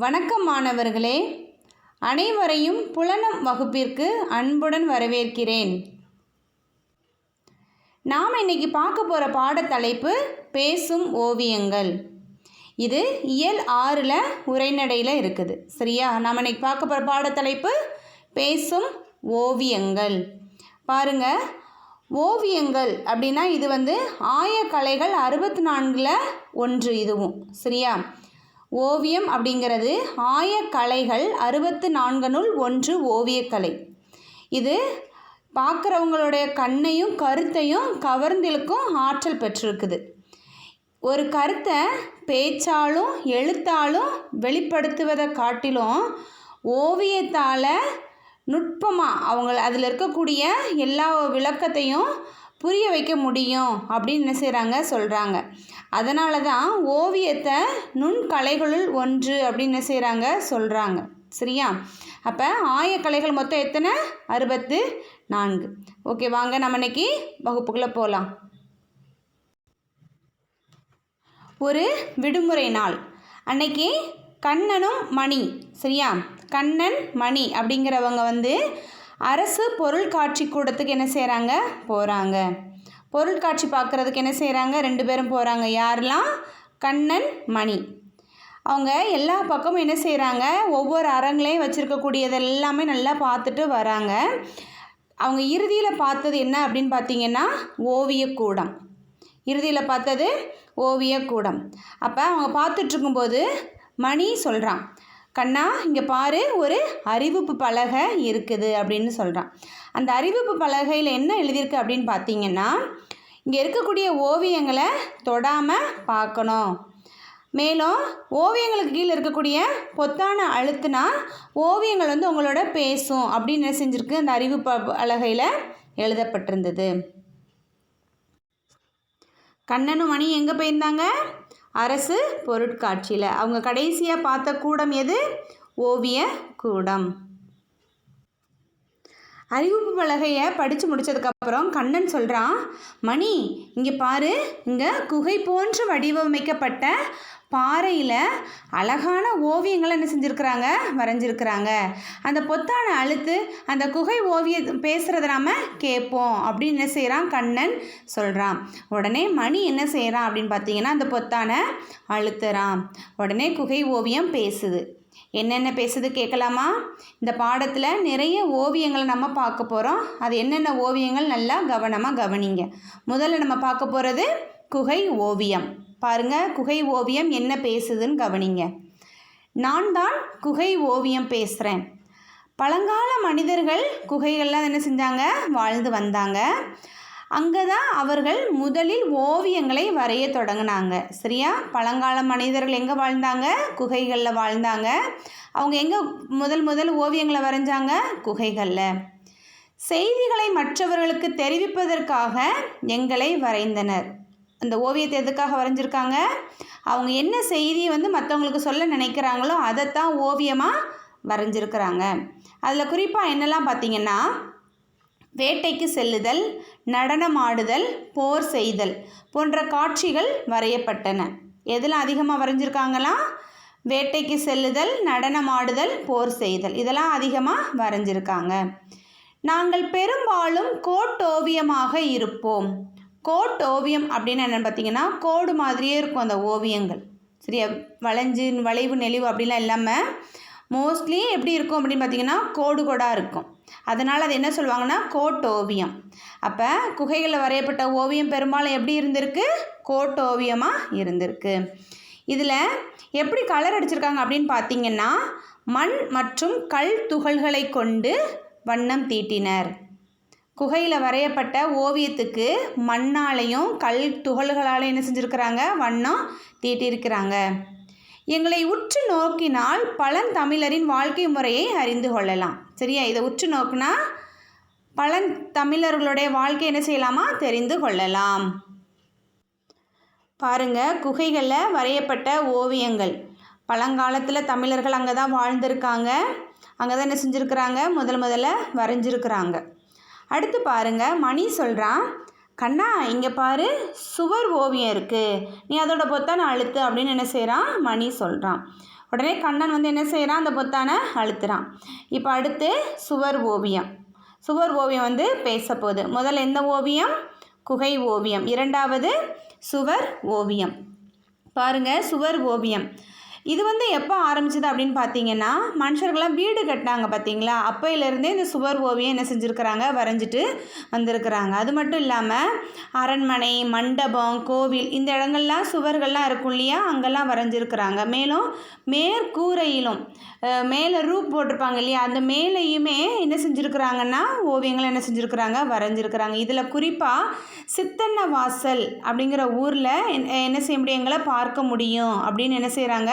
வணக்கம் மாணவர்களே, அனைவரையும் புலனம் வகுப்பிற்கு அன்புடன் வரவேற்கிறேன். நாம் இன்னைக்கு பார்க்க போகிற பாடத்தலைப்பு பேசும் ஓவியங்கள். இது இயல் 6ல் உரைநடையில் இருக்குது. சரியா? நாம் இன்னைக்கு பார்க்க போகிற பாடத்தலைப்பு பேசும் ஓவியங்கள். பாருங்க, ஓவியங்கள் அப்படின்னா இது ஆயக்கலைகள் 64ல் ஒன்று. இதுவும் சரியா? ஓவியம் அப்படிங்கிறது ஆயக்கலைகள் 64னுள் ஒன்று ஓவியக்கலை. இது பார்க்குறவங்களுடைய கண்ணையும் கருத்தையும் கவர்ந்திழுக்கும் ஆற்றல் பெற்றிருக்குது. ஒரு கருத்தை பேச்சாலும் எழுத்தாலும் வெளிப்படுத்துவதை காட்டிலும் ஓவியத்தால் நுட்பமாக அதில் இருக்கக்கூடிய எல்லா விளக்கத்தையும் புரிய வைக்க முடியும் அப்படின்னு என்ன செய்கிறாங்க, சொல்கிறாங்க. அதனால தான் ஓவியத்தை நுண்கலைகளுள் ஒன்று அப்படின்னு என்ன செய்கிறாங்க, சொல்கிறாங்க. சரியா? அப்போ ஆயக்கலைகள் மொத்தம் எத்தனை? 64. ஓகே, வாங்க நம்ம இன்னைக்கு வகுப்புக்குள்ளே போகலாம். ஒரு விடுமுறை நாள் அன்னைக்கு கண்ணனும் மணி, சரியா, கண்ணன் மணி அப்படிங்கிறவங்க அரசு பொருட்காட்சி கூடத்துக்கு என்ன செய்கிறாங்க, போகிறாங்க. பொருட்காட்சி பார்க்குறதுக்கு என்ன செய்கிறாங்க, 2 பேரும் போகிறாங்க. யாரெல்லாம்? கண்ணன் மணி. அவங்க எல்லா பக்கமும் என்ன செய்கிறாங்க, ஒவ்வொரு அரங்களையும் வச்சுருக்கக்கூடியது எல்லாமே நல்லா பார்த்துட்டு வராங்க. அவங்க இறுதியில் பார்த்தது என்ன அப்படின்னு பார்த்தீங்கன்னா ஓவியக்கூடம். இறுதியில் பார்த்தது ஓவியக்கூடம். அப்போ அவங்க பார்த்துட்ருக்கும்போது மணி சொல்கிறான், கண்ணா இங்கே பாரு, ஒரு அறிவிப்பு பலகை இருக்குது அப்படின்னு சொல்கிறான். அந்த அறிவிப்பு பலகையில் என்ன எழுதியிருக்கு அப்படின்னு பார்த்தீங்கன்னா, இங்கே இருக்கக்கூடிய ஓவியங்களை தொடாமல் பார்க்கணும். மேலும் ஓவியங்களுக்கு கீழே இருக்கக்கூடிய பொத்தானை அழுத்தினா ஓவியங்கள் உங்களோட பேசும் அப்படின்னு என்ன செஞ்சுருக்கு, அந்த அறிவிப்பு பலகையில் எழுதப்பட்டிருந்தது. கண்ணனும் மணி எங்கே போயிருந்தாங்க? அரசு பொருட்காட்சியில். அவங்க கடைசியாக பார்த்த கூடம் எது? ஓவிய கூடம். அறிவிப்பு பலகையை படித்து முடித்ததுக்கப்புறம் கண்ணன் சொல்கிறான், மணி இங்கே பாரு, இங்கே குகை போன்று வடிவமைக்கப்பட்ட பாறையில் அழகான ஓவியங்களை என்ன செஞ்சுருக்குறாங்க, வரைஞ்சிருக்கிறாங்க. அந்த பொத்தானை அழுத்து அந்த குகை ஓவியம் பேசுகிறத நாம் கேட்போம் அப்படின்னு என்ன செய்கிறான், கண்ணன் சொல்கிறான். உடனே மணி என்ன செய்கிறான் அப்படின்னு பார்த்தீங்கன்னா, அந்த பொத்தானை அழுத்துறான். உடனே குகை ஓவியம் பேசுது. என்னென்ன பேசுது கேட்கலாமா? இந்த பாடத்தில் நிறைய ஓவியங்களை நம்ம பார்க்க போகிறோம். அது என்னென்ன ஓவியங்கள் நல்லா கவனமாக கவனிங்க. முதல்ல நம்ம பார்க்க போகிறது குகை ஓவியம். பாருங்கள், குகை ஓவியம் என்ன பேசுதுன்னு கவனிங்க. நான் தான் குகை ஓவியம் பேசுகிறேன். பழங்கால மனிதர்கள் குகைகள்லாம் என்ன செஞ்சாங்க, வாழ்ந்து வந்தாங்க. அங்கே தான் அவர்கள் முதலில் ஓவியங்களை வரைய தொடங்கினாங்க. சரியா? பழங்கால மனிதர்கள் எங்கே வாழ்ந்தாங்க? குகைகளில் வாழ்ந்தாங்க. அவங்க எங்கே முதல் ஓவியங்களை வரைஞ்சாங்க? குகைகளில். செய்திகளை மற்றவர்களுக்கு தெரிவிப்பதற்காக எங்களை வரைந்தனர். அந்த ஓவியத்தை எதுக்காக வரைஞ்சிருக்காங்க? அவங்க என்ன செய்தியை மற்றவங்களுக்கு சொல்ல நினைக்கிறாங்களோ அதைத்தான் ஓவியமாக வரைஞ்சிருக்கிறாங்க. அதில் குறிப்பாக என்னெல்லாம் பார்த்தீங்கன்னா, வேட்டைக்கு செல்லுதல், நடனமாடுதல், போர் செய்தல் போன்ற காட்சிகள் வரையப்பட்டன. எதில் அதிகமாக வரைஞ்சிருக்காங்களாம்? வேட்டைக்கு செல்லுதல், நடனமாடுதல், போர் செய்தல், இதெல்லாம் அதிகமாக வரைஞ்சிருக்காங்க. நாங்கள் பெரும்பாலும் கோட்டோவியமாக இருப்போம். கோட் ஓவியம் அப்படின்னு என்னென்னு பார்த்தீங்கன்னா, கோடு மாதிரியே இருக்கும் அந்த ஓவியங்கள். சரியா? வளைவு நெளிவு அப்படிலாம் இல்லாமல் மோஸ்ட்லி எப்படி இருக்கும் அப்படின்னு பார்த்தீங்கன்னா, கோடு கோடாக இருக்கும். அதனால் அது என்ன சொல்லுவாங்கன்னா, கோட் ஓவியம். அப்போ குகைகளில் வரையப்பட்ட ஓவியம் பெரும்பாலும் எப்படி இருந்திருக்கு? கோட் ஓவியமாக இருந்திருக்கு. இதில் எப்படி கலர் அடிச்சிருக்காங்க அப்படின்னு பார்த்தீங்கன்னா, மண் மற்றும் கல் துகள்களை கொண்டு வண்ணம் தீட்டினர். குகையில் வரையப்பட்ட ஓவியத்துக்கு மண்ணாலையும் கல் துகள்களாலையும் என்ன செஞ்சுருக்கிறாங்க, வண்ணம் தீட்டியிருக்கிறாங்க. எங்களை உற்று நோக்கினால் பழந்தமிழரின் வாழ்க்கை முறையை அறிந்து கொள்ளலாம். சரியா? இதை உற்று நோக்கினா பழந்தமிழர்களுடைய வாழ்க்கை என்ன செய்யலாமா, தெரிந்து கொள்ளலாம். பாருங்க, குகைகளில் வரையப்பட்ட ஓவியங்கள். பழங்காலத்தில் தமிழர்கள் அங்கே தான் வாழ்ந்திருக்காங்க. அங்கே தான் என்ன செஞ்சுருக்கிறாங்க, முதல்ல வரைஞ்சிருக்கிறாங்க. அடுத்து பாருங்கள், மணி சொல்கிறான், கண்ணா இங்கே பாரு, சுவர் ஓவியம் இருக்குது, நீ அதோட பொத்தானை அழுத்து அப்படின்னு என்ன செய்கிறான், மணி சொல்கிறான். உடனே கண்ணன் வந்து என்ன செய்கிறான், அந்த பொத்தானை அழுத்துறான். இப்போ அடுத்து சுவர் ஓவியம். சுவர் ஓவியம் வந்து பேச போகுது. முதல்ல எந்த ஓவியம்? குகை ஓவியம். இரண்டாவது சுவர் ஓவியம். பாருங்கள், சுவர் ஓவியம் இது வந்து எப்போ ஆரம்பிச்சது அப்படின்னு பார்த்தீங்கன்னா, மனுஷர்கள்லாம் வீடு கட்டினாங்க பார்த்தீங்களா, அப்போயிலேருந்தே இந்த சுவர் ஓவியம் என்ன செஞ்சுருக்கிறாங்க, வரைஞ்சிட்டு வந்திருக்கிறாங்க. அது மட்டும் இல்லாமல் அரண்மனை, மண்டபம், கோவில் இந்த இடங்கள்லாம் சுவர்கள்லாம் இருக்கும் இல்லையா, அங்கெல்லாம் வரைஞ்சிருக்கிறாங்க. மேலும் மேற்கூரையிலும் மேலே ரூப் போட்டிருப்பாங்க இல்லையா, அந்த மேலேயுமே என்ன செஞ்சுருக்கிறாங்கன்னா ஓவியங்கள் என்ன செஞ்சுருக்கிறாங்க, வரைஞ்சிருக்கிறாங்க. இதில் குறிப்பாக சித்தன்ன வாசல் அப்படிங்கிற ஊரில் என்ன செய்ய முடியும், எங்களை பார்க்க முடியும் அப்படின்னு என்ன செய்கிறாங்க,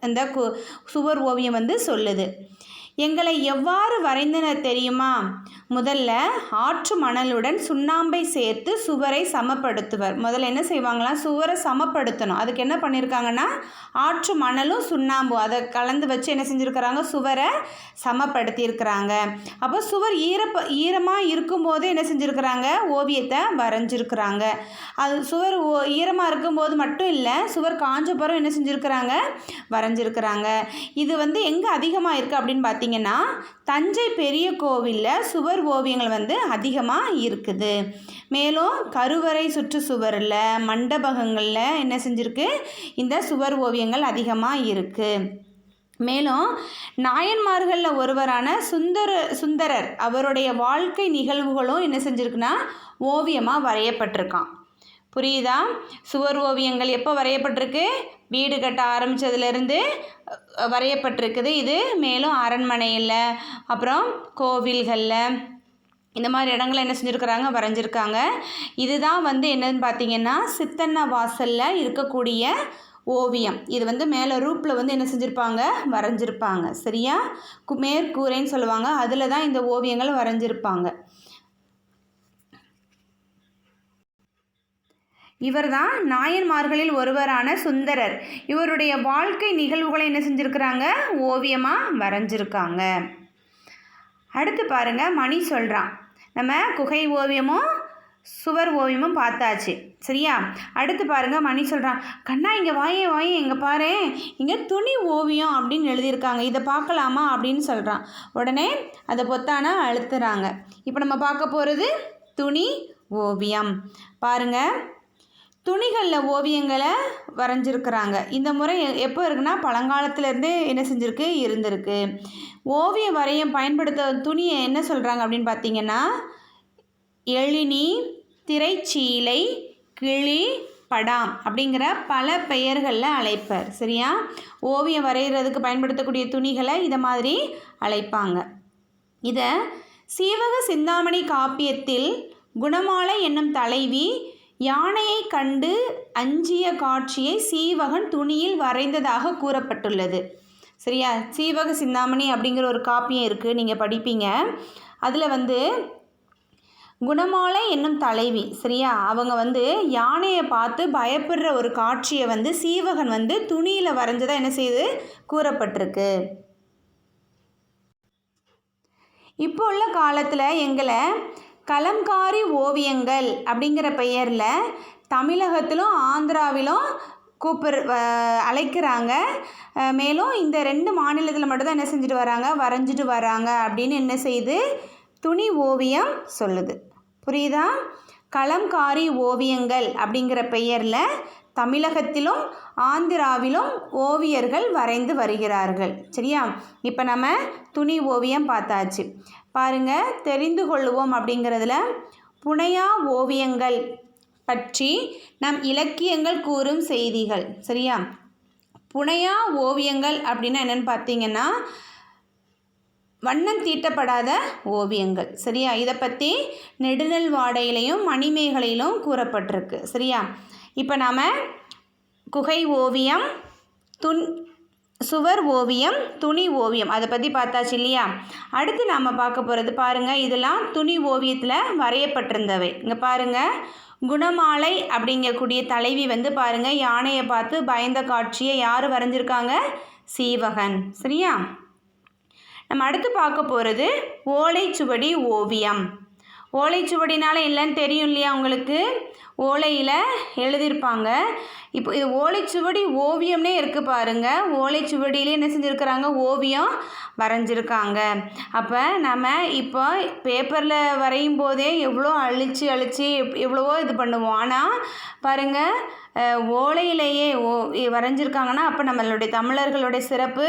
அந்த சுவர் ஓவியம் வந்து சொல்லுது. எங்களை எவ்வாறு வரைந்தனர் தெரியுமா? முதல்ல ஆற்று மணலுடன் சுண்ணாம்பை சேர்த்து சுவரை சமப்படுத்துவர். முதல்ல என்ன செய்வாங்களாம், சுவரை சமப்படுத்தணும். அதுக்கு என்ன பண்ணியிருக்காங்கன்னா, ஆற்று மணலும் சுண்ணாம்பும் அதை கலந்து வச்சு என்ன செஞ்சுருக்கிறாங்க, சுவரை சமப்படுத்தியிருக்கிறாங்க. அப்போ சுவர் ஈரமாக இருக்கும்போது என்ன செஞ்சுருக்கிறாங்க, ஓவியத்தை வரைஞ்சிருக்கிறாங்க. அது சுவர் ஈரமாக இருக்கும்போது மட்டும் இல்லை, சுவர் காஞ்ச பிறகு என்ன செஞ்சுருக்கிறாங்க, வரைஞ்சிருக்கிறாங்க. இது வந்து எங்கே அதிகமாக இருக்குது அப்படின்னு பார்த்தீங்கன்னா, தஞ்சை பெரிய கோவிலில் சுவர் ஓவியங்கள் வந்து அதிகமாக இருக்குது. மேலும் கருவறை சுற்றுச்சுவரில், மண்டபங்களில் என்ன செஞ்சுருக்கு, இந்த சுவர் ஓவியங்கள் அதிகமாக இருக்குது. மேலும் நாயன்மார்களில் ஒருவரான சுந்தரர் அவருடைய வாழ்க்கை நிகழ்வுகளும் என்ன செஞ்சுருக்குன்னா ஓவியமாக வரையப்பட்டிருக்கான். புரியுதா? சுவர் ஓவியங்கள் எப்போ வரையப்பட்டிருக்கு, வீடு கட்ட ஆரம்பித்ததுலேருந்து வரையப்பட்டிருக்குது. இது மேலும் அரண்மனையில், அப்புறம் கோவில்களில், இந்த மாதிரி இடங்களில் என்ன செஞ்சுருக்கிறாங்க, வரைஞ்சிருக்காங்க. இதுதான் வந்து என்னன்னு பார்த்தீங்கன்னா சித்தன்ன வாசலில் இருக்கக்கூடிய ஓவியம். இது வந்து மேலே ரூப்பில் வந்து என்ன செஞ்சுருப்பாங்க, வரைஞ்சிருப்பாங்க. சரியா? மேற்கூரைன்னு சொல்லுவாங்க, அதில் தான் இந்த ஓவியங்கள் வரைஞ்சிருப்பாங்க. இவர்தான் நாயன்மார்களில் ஒருவரான சுந்தரர். இவருடைய வாழ்க்கை நிகழ்வுகளை என்ன செஞ்சுருக்கிறாங்க, ஓவியமாக வரைஞ்சிருக்காங்க. அடுத்து பாருங்கள், மணி சொல்கிறான். நம்ம குகை ஓவியமும் சுவர் ஓவியமும் பார்த்தாச்சு. சரியா? அடுத்து பாருங்கள், மணி சொல்கிறான், கண்ணா இங்கே வாயே இங்கே பாரு, இங்கே துணி ஓவியம் அப்படின்னு எழுதியிருக்காங்க, இதை பார்க்கலாமா அப்படின்னு சொல்கிறான். உடனே அதை பொத்தான அழுத்துறாங்க. இப்போ நம்ம பார்க்க போகிறது துணி ஓவியம். பாருங்கள், துணிகளில் ஓவியங்களை வரைஞ்சிருக்கிறாங்க. இந்த முறை எப்போ இருக்குன்னா, பழங்காலத்துலேருந்தே என்ன செஞ்சுருக்கு, இருந்திருக்கு. ஓவிய வரைய பயன்படுத்த துணியை என்ன சொல்கிறாங்க அப்படின்னு பார்த்தீங்கன்னா, எழினி, திரைச்சீலை, கிளி, படாம் அப்படிங்கிற பல பெயர்களில் அழைப்பர். சரியா? ஓவியம் வரைகிறதுக்கு பயன்படுத்தக்கூடிய துணிகளை இதை மாதிரி அழைப்பாங்க. இதை சீவக சிந்தாமணி காப்பியத்தில் குணமாலை என்னும் தலைவி யானையை கண்டு அஞ்சிய காட்சியை சீவகன் துணியில் வரைந்ததாக கூறப்பட்டுள்ளது. சரியா? சீவக சிந்தாமணி அப்படிங்கிற ஒரு காப்பியம் இருக்குது, நீங்கள் படிப்பீங்க. அதில் வந்து குணமாலை என்னும் தலைவி, சரியா, அவங்க வந்து யானையை பார்த்து பயப்படுற ஒரு காட்சியை வந்து சீவகன் வந்து துணியில் வரைஞ்சதாக என்ன செய்து கூறப்பட்டிருக்கு. இப்போ உள்ள காலத்தில் எங்களை கலம்காரி ஓவியங்கள் அப்படிங்கிற பெயரில் தமிழகத்திலும் ஆந்திராவிலும் அழைக்கிறாங்க. மேலும் இந்த 2 மாநிலத்தில் மட்டும்தான் என்ன செஞ்சுட்டு வராங்க, வரைஞ்சிட்டு வராங்க அப்படின்னு என்ன செய்யுது, துணி ஓவியம் சொல்லுது. புரியுதா? கலம்காரி ஓவியங்கள் அப்படிங்கிற பெயரில் தமிழகத்திலும் ஆந்திராவிலும் ஓவியர்கள் வரைந்து வருகிறார்கள். சரியா? இப்போ நம்ம துணி ஓவியம் பார்த்தாச்சு. பாருங்கள், தெரிந்து கொள்ளுவோம் அப்படிங்கிறதுல புனையா ஓவியங்கள் பற்றி நம் இலக்கியங்கள் கூறும் செய்திகள். சரியா? புனையா ஓவியங்கள் அப்படின்னா என்னென்னு பார்த்தீங்கன்னா, வண்ணம் தீட்டப்படாத ஓவியங்கள். சரியா? இதை பற்றி நெடுநல்வாடையிலையும் மணிமேகலையிலும் கூறப்பட்டிருக்கு. சரியா? இப்போ நாம் குகை ஓவியம், சுவர் ஓவியம், துணி ஓவியம் அதை பற்றி பார்த்தாச்சு இல்லையா? அடுத்து நாம் பார்க்க போகிறது பாருங்கள், இதெல்லாம் துணி ஓவியத்தில் வரையப்பட்டிருந்தவை. இங்கே பாருங்கள், குணமாலை அப்படிங்கக்கூடிய தலைவி வந்து பாருங்கள் யானையை பார்த்து பயந்த காட்சியை யார் வரைஞ்சிருக்காங்க, சீவகன். சரியா? நம்ம அடுத்து பார்க்க போகிறது ஓலைச்சுவடி ஓவியம். ஓலைச்சுவடினால இல்லைன்னு தெரியும் இல்லையா உங்களுக்கு? ஓலையில் எழுதியிருப்பாங்க. இப்போ இது ஓலைச்சுவடி ஓவியம்னே இருக்குது பாருங்கள். ஓலைச்சுவடியிலே என்ன செஞ்சுருக்கிறாங்க, ஓவியம் வரைஞ்சிருக்காங்க. அப்போ நம்ம இப்போ பேப்பரில் வரையும் போதே எவ்வளோ அழித்து எவ்வளவோ இது பண்ணுவோம். ஆனால் பாருங்கள், ஓலையிலேயே வரைஞ்சிருக்காங்கன்னா அப்போ நம்மளுடைய தமிழர்களுடைய சிறப்பு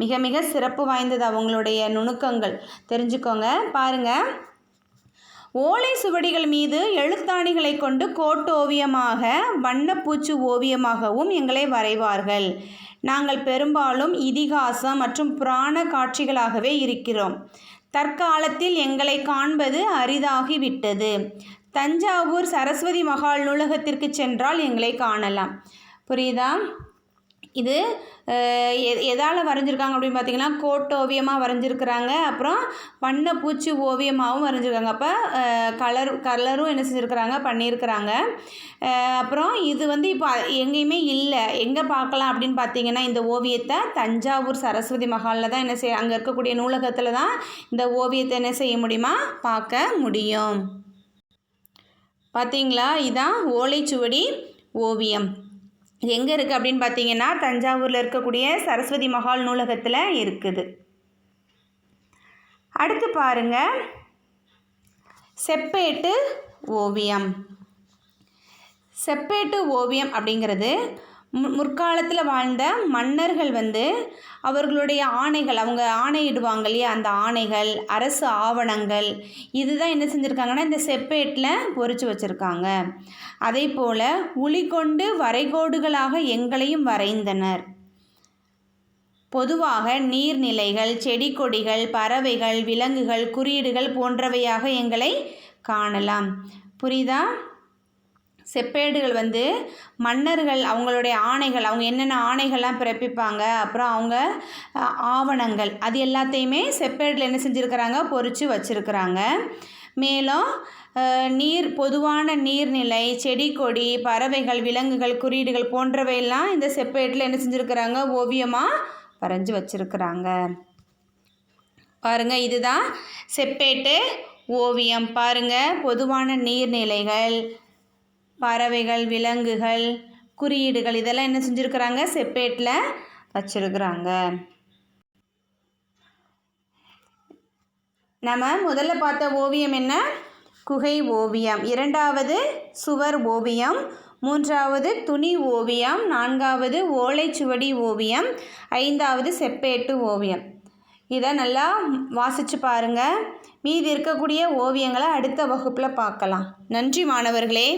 மிக மிக சிறப்பு வாய்ந்தது. அவங்களுடைய நுணுக்கங்கள் தெரிஞ்சுக்கோங்க. பாருங்கள், ஓலை சுவடிகள் மீது எழுத்தாணிகளை கொண்டு கோட்டோவியமாக வண்ணப்பூச்சு ஓவியமாகவும் எங்களை வரைவார்கள். நாங்கள் பெரும்பாலும் இதிகாசம் மற்றும் புராண காட்சிகளாகவே இருக்கிறோம். தற்காலத்தில் எங்களை காண்பது அரிதாகிவிட்டது. தஞ்சாவூர் சரஸ்வதி மகால் நூலகத்திற்கு சென்றால் எங்களை காணலாம். புரியுதா? இது எதால் வரைஞ்சிருக்காங்க அப்படின்னு பார்த்தீங்கன்னா, கோட்டோவியமாக வரைஞ்சிருக்கிறாங்க. அப்புறம் வண்ணப்பூச்சி ஓவியமாகவும் வரைஞ்சிருக்காங்க. அப்போ கலரும் என்ன செஞ்சுருக்கிறாங்க, பண்ணியிருக்கிறாங்க. அப்புறம் இது இப்போ எங்கேயுமே இல்லை. எங்கே பார்க்கலாம் அப்படின்னு பார்த்தீங்கன்னா, இந்த ஓவியத்தை தஞ்சாவூர் சரஸ்வதி மஹாலில் தான் அங்கே இருக்கக்கூடிய நூலகத்தில் தான் இந்த ஓவியத்தை என்ன செய்ய முடியுமா, பார்க்க முடியும். பார்த்தீங்களா? இதுதான் ஓலைச்சுவடி ஓவியம். இது எங்கே இருக்குது அப்படின்னு பார்த்தீங்கன்னா, தஞ்சாவூரில் இருக்கக்கூடிய சரஸ்வதி மஹால் நூலகத்தில் இருக்குது. அடுத்து பாருங்கள், செப்பேட்டு ஓவியம். செப்பேட்டு ஓவியம் அப்படிங்கிறது முற்காலத்தில் வாழ்ந்த மன்னர்கள் அவர்களுடைய ஆணைகள், அவங்க ஆணையிடுவாங்க இல்லையா, அந்த ஆணைகள், அரசு ஆவணங்கள், இதுதான் என்ன செஞ்சுருக்காங்கன்னா இந்த செப்பேட்டில் பொறிச்சு வச்சுருக்காங்க. அதே போல் உளி கொண்டு வரைகோடுகளாக எங்களையும் வரைந்தனர். பொதுவாக நீர்நிலைகள், செடி கொடிகள், பறவைகள், விலங்குகள், குறியீடுகள் போன்றவையாக எங்களை காணலாம். புரியுதா? செப்பேடுகள் மன்னர்கள் அவங்களுடைய ஆணைகள், அவங்க என்னென்ன ஆணைகள்லாம் பிறப்பிப்பாங்க, அப்புறம் அவங்க ஆவணங்கள், அது எல்லாத்தையுமே செப்பேடில் என்ன செஞ்சுருக்கிறாங்க, பொறிச்சு வச்சுருக்கிறாங்க. மேலும் பொதுவான நீர்நிலை, செடி கொடி, பறவைகள், விலங்குகள், குறியீடுகள் போன்றவையெல்லாம் இந்த செப்பேட்டில் என்ன செஞ்சுருக்கிறாங்க, ஓவியமாக வரைஞ்சி வச்சுருக்கிறாங்க. பாருங்கள், இதுதான் செப்பேட்டு ஓவியம். பாருங்கள், பொதுவான நீர்நிலைகள், பறவைகள், விலங்குகள், குறியீடுகள், இதெல்லாம் என்ன செஞ்சுருக்கிறாங்க, செப்பேட்டில் வச்சுருக்கிறாங்க. நம்ம முதல்ல பார்த்த ஓவியம் என்ன, குகை ஓவியம். இரண்டாவது சுவர் ஓவியம். மூன்றாவது துணி ஓவியம். நான்காவது ஓலைச்சுவடி ஓவியம். ஐந்தாவது செப்பேட்டு ஓவியம். இதை நல்லா வாசித்து பாருங்கள். மீதி இருக்கக்கூடிய ஓவியங்களை அடுத்த வகுப்பில் பார்க்கலாம். நன்றி மாணவர்களே.